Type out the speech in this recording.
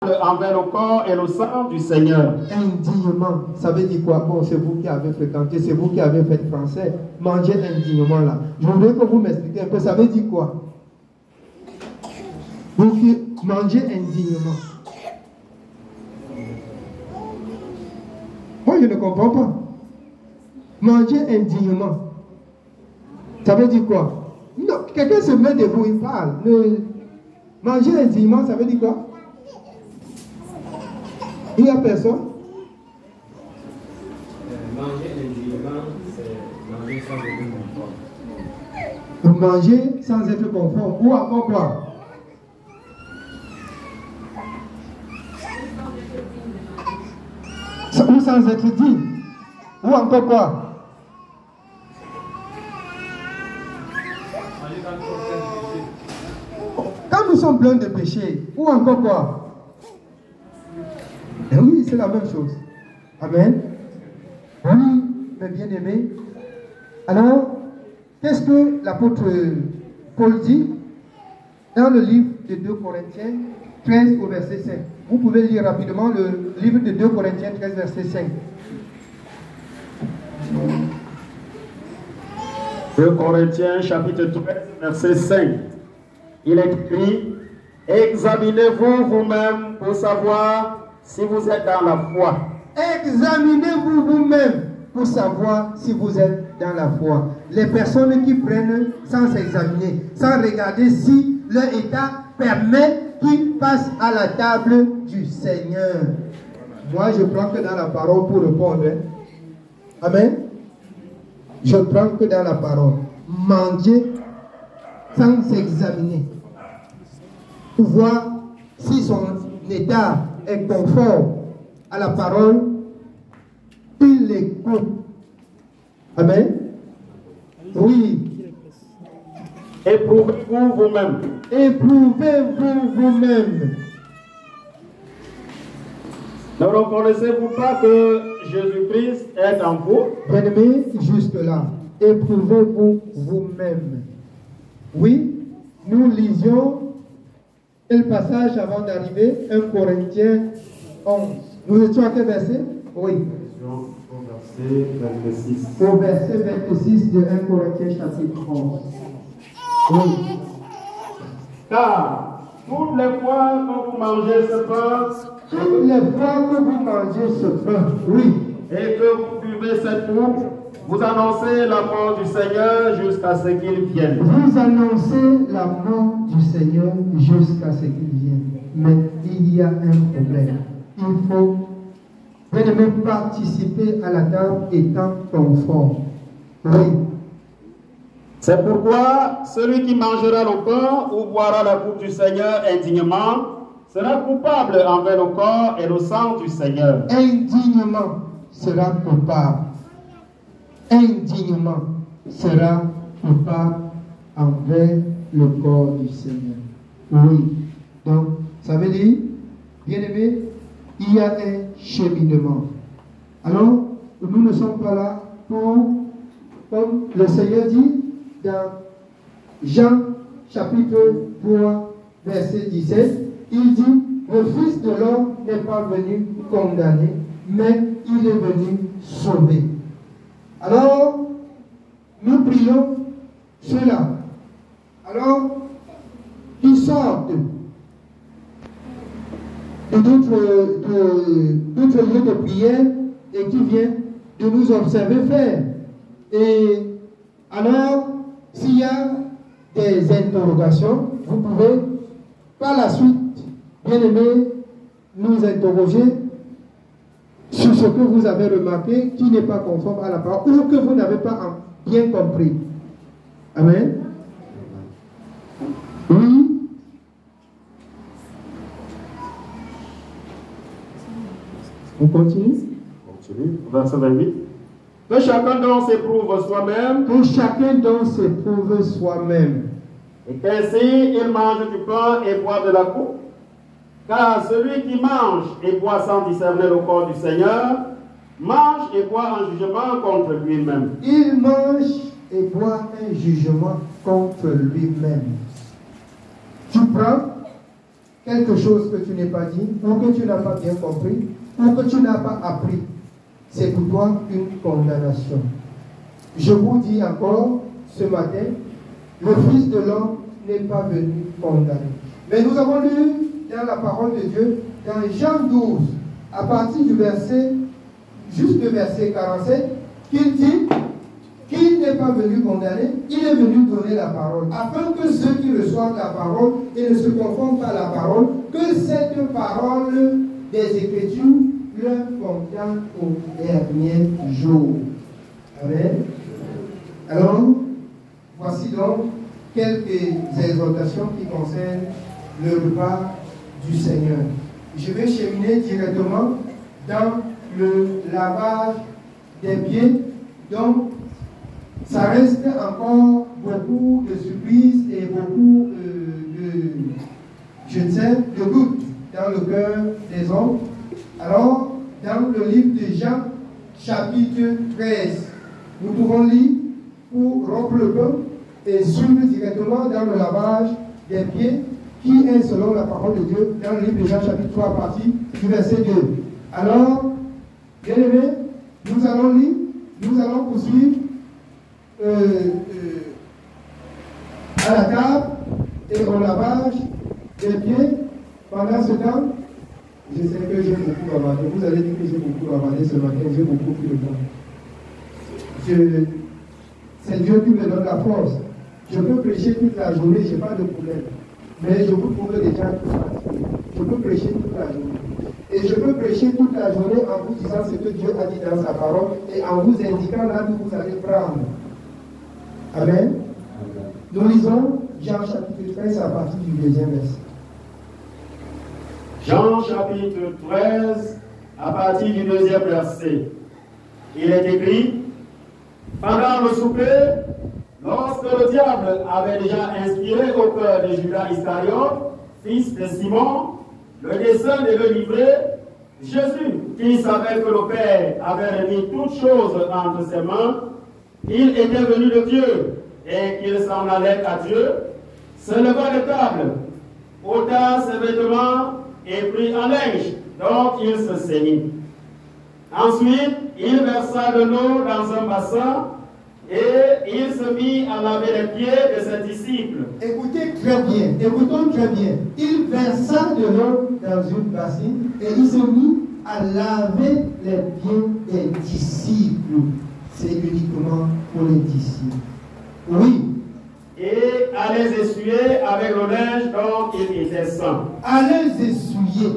envers le corps et le sang du Seigneur. Indignement, ça veut dire quoi? Bon, c'est vous qui avez fréquenté, c'est vous qui avez fait français. Manger indignement là. Je voudrais que vous m'expliquiez un peu, ça veut dire quoi? Vous qui mangez indignement. Moi, je ne comprends pas. Manger indignement. Ça veut dire quoi? Non, quelqu'un se met debout, il parle. Manger indignement, ça veut dire quoi? Il n'y a personne? Manger indignement, c'est manger sans être conforme. Manger sans être conforme. Ou encore quoi? Ou sans être digne. Ou encore quoi? Quand nous sommes pleins de péchés, ou encore quoi? Et oui, c'est la même chose. Amen. Oui, mes bien-aimés. Alors, qu'est-ce que l'apôtre Paul dit dans le livre de 2 Corinthiens 13 au verset 5? Vous pouvez lire rapidement le livre de 2 Corinthiens 13, verset 5. 2 Corinthiens chapitre 13, verset 5. Il est écrit: examinez-vous vous-même pour savoir si vous êtes dans la foi. Examinez-vous vous-même pour savoir si vous êtes dans la foi. Les personnes qui prennent sans s'examiner, sans regarder si leur état permet qu'ils passent à la table du Seigneur. Moi, je prends que dans la parole pour répondre. Amen. Je prends que dans la parole. Manger sans s'examiner. Pour voir si son état est conforme à la parole, il l'écoute. Amen. Oui. Éprouvez-vous vous-même. Éprouvez-vous vous-même. Ne reconnaissez-vous pas que Jésus-Christ est en vous? Bien-aimés, juste là. Éprouvez-vous vous-même. Oui, nous lisions quel passage avant d'arriver? 1 Corinthiens 11. Nous étions à quel verset? Oui. Au verset 26. Au verset 26 de 1 Corinthiens chapitre 11. Oui. Car toutes les fois que vous mangez ce pain, Toutes les fois que vous mangez ce pain, oui, et que vous buvez cette coupe, vous annoncez la mort du Seigneur jusqu'à ce qu'il vienne. vous annoncez la mort du Seigneur jusqu'à ce qu'il vienne. Mais il y a un problème. Il faut bien participer à la table étant conforme. Oui. C'est pourquoi celui qui mangera le pain ou boira la coupe du Seigneur indignement sera coupable envers le corps et le sang du Seigneur. Indignement sera coupable. Indignement sera coupable envers le corps du Seigneur. Oui. Donc, ça veut dire, bien aimé, il y a un cheminement. Alors, nous ne sommes pas là pour, comme le Seigneur dit dans Jean chapitre 3, verset 17, il dit, le Fils de l'homme n'est pas venu condamner, mais il est venu sauver. Alors, nous prions cela. Alors, ils sortent de d'autres lieux de prière et qui viennent de nous observer faire. Et alors, s'il y a des interrogations, vous pouvez par la suite, bien aimé, nous interroger sur ce que vous avez remarqué qui n'est pas conforme à la parole ou que vous n'avez pas bien compris. Amen. Oui. On continue. Continue. Verset 28. Que chacun donc s'éprouve soi-même. Que chacun donc s'éprouve soi-même. Et qu'ainsi il mange du pain et boit de la coupe. Car celui qui mange et boit sans discerner le corps du Seigneur, mange et boit un jugement contre lui-même. Il mange et boit un jugement contre lui-même. Tu prends quelque chose que tu n'as pas dit, ou que tu n'as pas bien compris, ou que tu n'as pas appris, c'est pour toi une condamnation. Je vous dis encore ce matin, le Fils de l'homme n'est pas venu condamner. Mais nous avons lu dans la parole de Dieu, dans Jean 12, à partir du verset, juste le verset 47, qu'il dit qu'il n'est pas venu condamner, il est venu donner la parole, afin que ceux qui reçoivent la parole et ne se confondent pas à la parole, que cette parole des Écritures leur condamne au dernier jour. Amen. Alors, voici donc quelques exhortations qui concernent le repas du Seigneur. Je vais cheminer directement dans le lavage des pieds. Donc, ça reste encore beaucoup de surprises et beaucoup de doutes dans le cœur des hommes. Alors, dans le livre de Jean, chapitre 13, nous pouvons lire pour rompre le pain et suivre directement dans le lavage des pieds, qui est selon la parole de Dieu, dans le livre de Jean, chapitre 3, partie du verset 2. Alors, bien aimés, nous allons lire, nous allons poursuivre à la table et au lavage des pieds. Pendant ce temps, je sais que j'ai beaucoup ravadé. Vous allez dire que j'ai beaucoup ravadé ce matin, j'ai beaucoup pris le temps. C'est Dieu qui me donne la force. Je peux prêcher toute la journée, je n'ai pas de problème. Mais je vous trouve déjà tout fatigué. Je peux prêcher toute la journée. Et je peux prêcher toute la journée en vous disant ce que Dieu a dit dans sa parole et en vous indiquant là où vous allez prendre. Amen. Nous lisons Jean chapitre 13 à partir du 2e verset. Jean chapitre 13 à partir du 2e verset. Il est écrit: pendant le souper, lorsque le diable avait déjà inspiré au cœur de Judas Iscariote, fils de Simon, le dessein de le livrer, Jésus, qui savait que le Père avait remis toutes choses entre ses mains, il était venu de Dieu et qu'il s'en allait à Dieu, se leva de table, ôta ses vêtements et prit un linge, donc il se saignit. Ensuite, il versa de l'eau dans un bassin et il se mit à laver les pieds de ses disciples. Écoutez très bien, écoutons très bien. Il versa de l'eau dans une bassine et il se mit à laver les pieds des disciples. C'est uniquement pour les disciples. Oui. Et à les essuyer avec le linge dont il était saint. À les essuyer